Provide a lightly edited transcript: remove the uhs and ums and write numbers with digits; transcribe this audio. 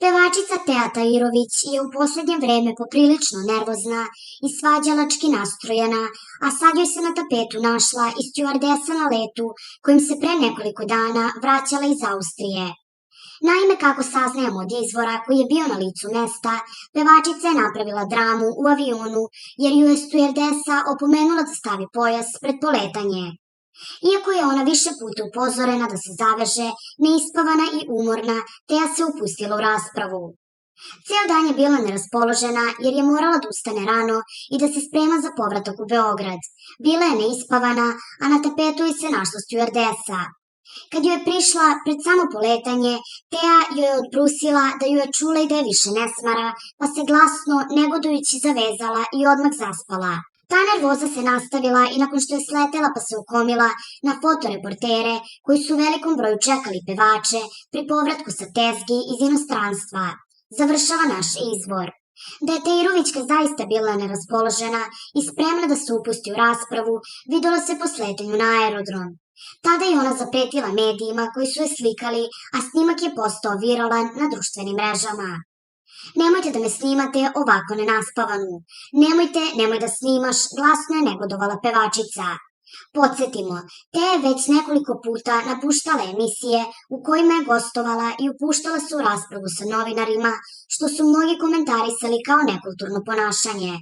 Pevačica Teja Tahirović je u poslednje vreme poprilično nervozna i svađalački nastrojena, a sad joj se na tapetu našla i stjuardesa na letu kojim se pre nekoliko dana vraćala iz Austrije. Naime, kako saznajemo od izvora koji je bio na licu mesta, pevačica je napravila dramu u avionu jer ju je stjuardesa opomenula da stavi pojas pred poletanje. Iako je ona više puta upozorena da se zaveže, neispavana i umorna, Teja se upustila u raspravu. Ceo dan je bila neraspoložena jer je morala da ustane rano i da se sprema za povratak u Beograd. Bila je neispavana, a na tapetu joj se našla stjuardesa. Kad joj je prišla pred samo poletanje, Teja joj je odbrusila da ju je čula i da je više ne smara, pa se glasno, negodujući zavezala i odmah zaspala. Ta nervoza se nastavila i nakon što je sletela pa se okomila na fotoreportere koji su u velikom broju čekali pevače pri povratku sa tezgi iz inostranstva. Završava naš izvor. Da je Tahirovićka zaista bila neraspoložena i spremna da se upusti u raspravu, videlo se po sletanju na aerodrom. Tada je ona zapretila medijima koji su je slikali, a snimak je postao viralan na društvenim mrežama. Nemojte da me snimate ovako nenaspavanu. Nemoj da snimaš, glasno je negodovala pevačica. Podsjetimo, Teja je već nekoliko puta napuštala emisije u kojima je gostovala i upuštala se u raspravu sa novinarima, što su mnogi komentarisali kao nekulturno ponašanje.